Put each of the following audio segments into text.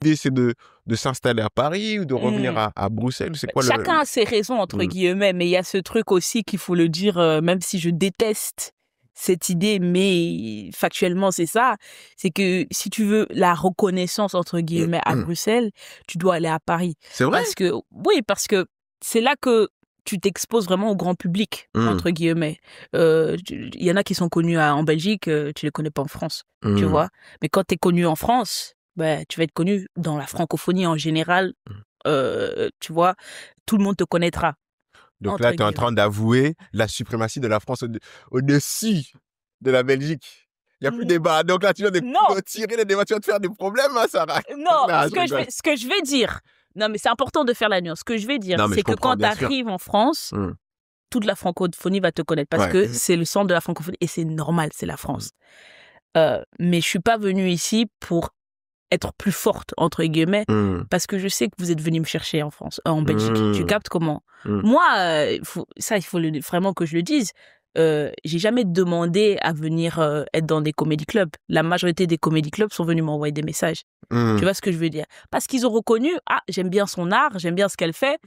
l'idée, c'est de s'installer à Paris ou de revenir à Bruxelles? C'est quoi Chacun a ses raisons, entre guillemets, mais il y a ce truc aussi qu'il faut le dire, même si je déteste cette idée, mais factuellement, c'est ça. C'est que si tu veux la reconnaissance, entre guillemets, à Bruxelles, tu dois aller à Paris. C'est vrai? Parce que c'est là que tu t'exposes vraiment au grand public, entre guillemets. Il y en a qui sont connus en Belgique, tu les connais pas en France, tu vois. Mais quand tu es connu en France, ben, tu vas être connu dans la francophonie en général, tu vois, tout le monde te connaîtra. Donc là, tu es en train d'avouer la suprématie de la France au-dessus de la Belgique. Il n'y a plus de débat. Donc là, tu viens de tirer les débats, tu vas te faire des problèmes, hein, Sarah. Non, ce que je vais dire, non, mais c'est important de faire la nuance. Ce que je vais dire, c'est que quand tu arrives en France, toute la francophonie va te connaître parce que c'est le centre de la francophonie et c'est normal, c'est la France. Mais je suis pas venue ici pour être plus forte, entre guillemets, parce que je sais que vous êtes venu me chercher en France, en Belgique. Tu captes comment? Moi, il faut vraiment que je le dise. J'ai jamais demandé à venir être dans des comédie clubs. La majorité des comédie clubs sont venus m'envoyer des messages. Tu vois ce que je veux dire? Parce qu'ils ont reconnu, j'aime bien son art, j'aime bien ce qu'elle fait.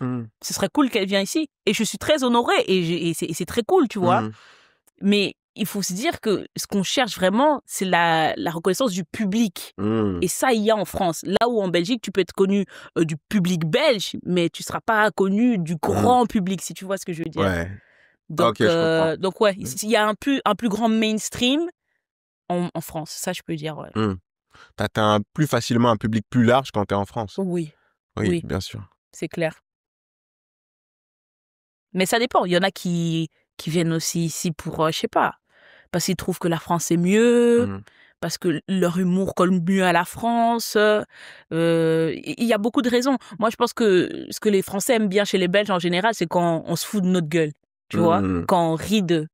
Ce serait cool qu'elle vienne ici. Et je suis très honorée et c'est très cool, tu vois. Mais il faut se dire que ce qu'on cherche vraiment, c'est la reconnaissance du public. Et ça, il y a en France. Là où en Belgique, tu peux être connu du public belge, mais tu ne seras pas connu du grand public, si tu vois ce que je veux dire. Ouais. Donc, ouais, il y a un plus grand mainstream en France. Ça, je peux dire, ouais. Tu atteins plus facilement un public plus large quand tu es en France. Oui, bien sûr. C'est clair. Mais ça dépend. Il y en a qui viennent aussi ici pour, je sais pas, parce qu'ils trouvent que la France est mieux, parce que leur humour colle mieux à la France. Il y a beaucoup de raisons. Moi, je pense que ce que les Français aiment bien chez les Belges en général, c'est quand on se fout de notre gueule, tu vois, quand on rit de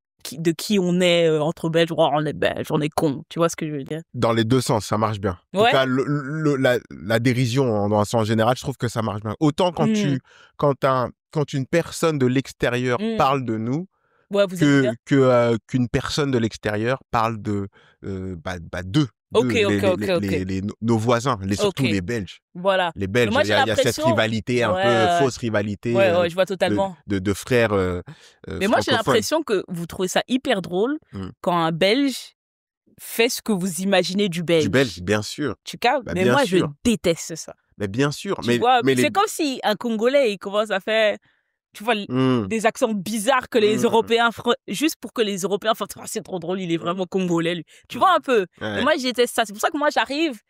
qui on est entre Belges. Oh, on est Belges, on est cons, tu vois ce que je veux dire? Dans les deux sens, ça marche bien. En tout cas, la dérision en général, je trouve que ça marche bien. Autant quand une personne de l'extérieur parle de nous, qu'une personne de l'extérieur parle d'eux, nos voisins, surtout les Belges. Voilà. Les Belges, il y a cette rivalité, un peu fausse rivalité je vois totalement. de frères mais moi, j'ai l'impression que vous trouvez ça hyper drôle quand un Belge fait ce que vous imaginez du Belge. Du Belge, bien sûr. Tu captes? Mais moi, je déteste ça. Mais bien sûr. C'est comme si un Congolais, il commence à faire... Tu vois, des accents bizarres que les Européens... Juste pour que les Européens fassent « c'est trop drôle, il est vraiment Congolais, lui. » Tu vois un peu? Et moi, je déteste ça. C'est pour ça que moi, j'arrive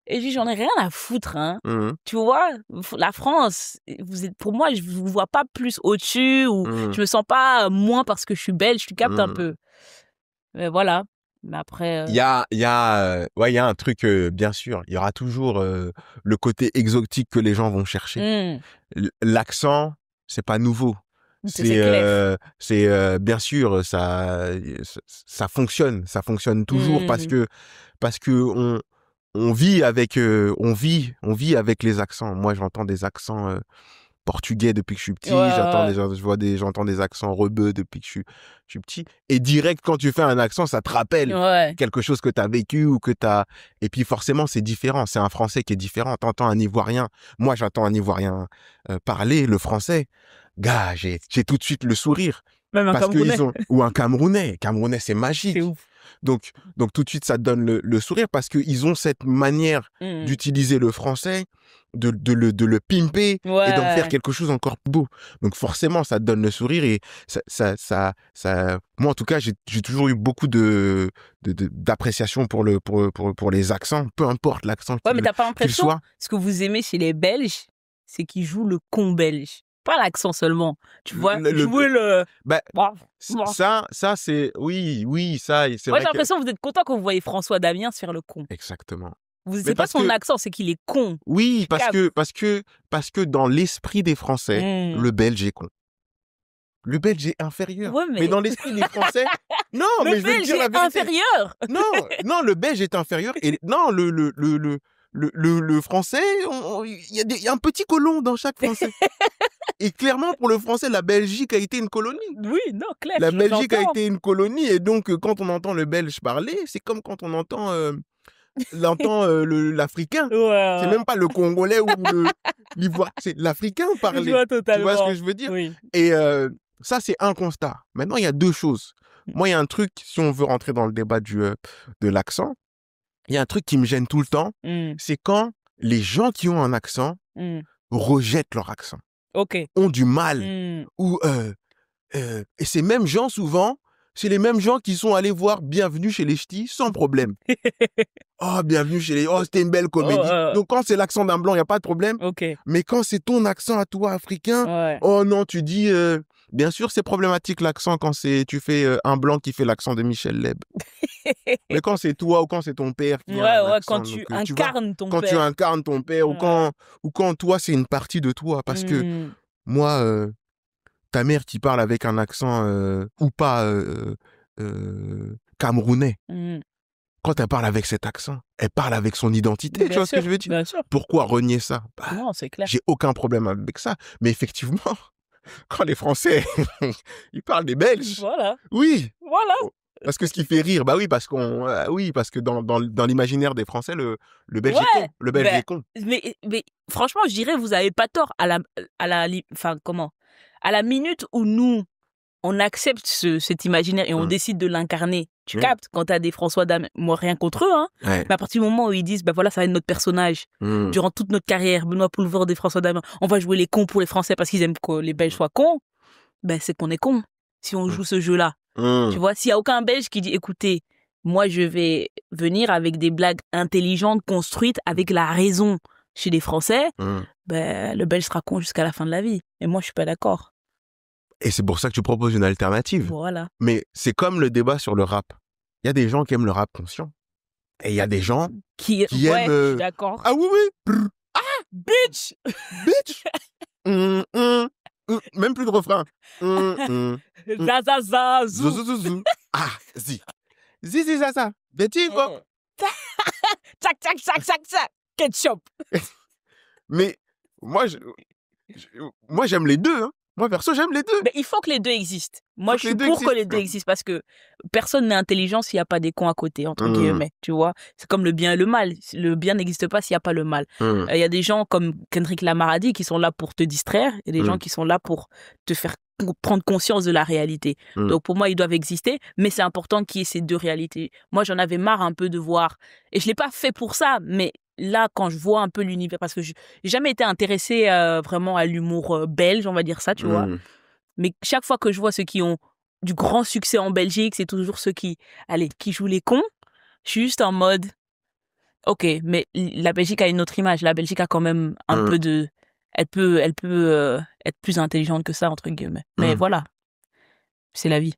et je dis « j'en ai rien à foutre. Hein. » Tu vois, la France, pour moi, je ne vous vois pas plus au-dessus ou je me sens pas moins parce que je suis belge. Tu captes un peu? Mais voilà. Mais après... Il y a un truc, bien sûr. Il y aura toujours le côté exotique que les gens vont chercher. L'accent... c'est pas nouveau. C'est bien sûr, ça fonctionne toujours parce que on vit avec les accents. Moi, j'entends des accents portugais depuis que je suis petit, j'entends des accents rebeux depuis que je suis petit, et direct quand tu fais un accent, ça te rappelle quelque chose que tu as vécu ou et puis forcément c'est différent, c'est un français qui est différent. T'entends un Ivoirien, moi j'entends un Ivoirien parler le français, gars, j'ai tout de suite le sourire. Même un Camerounais. Ou un Camerounais, c'est magique. C'est ouf. Donc tout de suite ça te donne le sourire parce qu'ils ont cette manière d'utiliser le français, de le pimper et d'en faire quelque chose encore plus beau. Donc forcément ça te donne le sourire et ça moi en tout cas j'ai toujours eu beaucoup d'appréciation pour les accents, peu importe l'accent mais t'as pas l'impression ce que vous aimez chez les Belges, c'est qu'ils jouent le con belge, pas l'accent seulement, tu vois, jouer ça c'est oui ça c'est moi j'ai l'impression que vous êtes content quand vous voyez François Damiens se faire le con. Exactement. C'est pas son accent, c'est qu'il est con. Oui, parce que dans l'esprit des Français, le Belge est con. Le Belge est inférieur. Ouais, mais dans l'esprit des Français, non, mais je vais te dire la vérité. Inférieur. Non, le Belge est inférieur et non, le Français, il y a un petit colon dans chaque Français. Et clairement, pour le Français, la Belgique a été une colonie. Oui, non, clair. La Belgique a été une colonie et donc quand on entend le Belge parler, c'est comme quand on entend l'Africain. Ouais. C'est même pas le Congolais ou l'Ivoire. C'est l'Africain parler. Tu vois ce que je veux dire? Oui. Et ça, c'est un constat. Maintenant, il y a deux choses. Moi, il y a un truc, si on veut rentrer dans le débat de l'accent, il y a un truc qui me gêne tout le temps. C'est quand les gens qui ont un accent rejettent leur accent. Ont du mal. Ou, et ces mêmes gens, souvent, c'est les mêmes gens qui sont allés voir Bienvenue chez les Ch'tis sans problème. Oh, Bienvenue chez les... Oh, c'était une belle comédie. Donc, quand c'est l'accent d'un blanc, il n'y a pas de problème. Mais quand c'est ton accent à toi, africain, oh non, tu dis... Bien sûr, c'est problématique l'accent quand tu fais un blanc qui fait l'accent de Michel Leb. Mais quand c'est toi ou quand c'est ton père qui a un accent, quand tu incarnes ton père. Quand tu incarnes ton père ou quand toi, c'est une partie de toi. Parce que moi... ta mère qui parle avec un accent ou pas camerounais, quand elle parle avec cet accent, elle parle avec son identité, tu vois ce que je veux dire? Bien sûr. Pourquoi renier ça? Non, c'est clair. J'ai aucun problème avec ça. Mais effectivement, quand les Français, ils parlent des Belges. Voilà. Oui. Voilà. Parce que ce qui fait rire, parce que dans l'imaginaire des Français, le Belge est con. Le Belge est con. Mais franchement, je dirais, vous avez pas tort à la minute où nous, on accepte cet imaginaire et on décide de l'incarner. Tu captes quand t'as des François Damen, moi rien contre eux, hein. Mais à partir du moment où ils disent, voilà, ça va être notre personnage durant toute notre carrière, Benoît Poelvoorde et François Damen, on va jouer les cons pour les Français parce qu'ils aiment que les Belges soient cons. C'est qu'on est cons si on joue ce jeu-là. Tu vois, s'il y a aucun Belge qui dit, écoutez, moi je vais venir avec des blagues intelligentes, construites, avec la raison chez les Français, le Belge sera con jusqu'à la fin de la vie. Et moi, je suis pas d'accord. Et c'est pour ça que tu proposes une alternative. Voilà. Mais c'est comme le débat sur le rap. Il y a des gens qui aiment le rap conscient. Et il y a des gens qui aiment... je suis d'accord. Ah oui, oui. Ah, bitch. Bitch. Même plus de refrain. Zazaza. Zouzou. Ah, zi. Zizi zaza. Betty, quoi. Tchac, tchac, tchac, tchac, tchac. Ketchup. Mais moi, j'aime les deux, hein. Moi, perso, j'aime les deux. Mais il faut que les deux existent. Moi, je suis pour que les deux existent parce que personne n'est intelligent s'il n'y a pas des cons à côté, entre guillemets, tu vois. C'est comme le bien et le mal. Le bien n'existe pas s'il n'y a pas le mal. Il y a des gens comme Kendrick Lamar a dit qui sont là pour te distraire et des gens qui sont là pour te faire prendre conscience de la réalité. Donc, pour moi, ils doivent exister, mais c'est important qu'il y ait ces deux réalités. Moi, j'en avais marre un peu de voir, et je ne l'ai pas fait pour ça, mais là, quand je vois un peu l'univers, parce que je n'ai jamais été intéressée vraiment à l'humour belge, on va dire ça, tu vois. Mais chaque fois que je vois ceux qui ont du grand succès en Belgique, c'est toujours ceux qui jouent les cons. Je suis juste en mode, ok, mais la Belgique a une autre image. La Belgique a quand même un peu de... Elle peut être plus intelligente que ça, entre guillemets. Mais voilà, c'est la vie.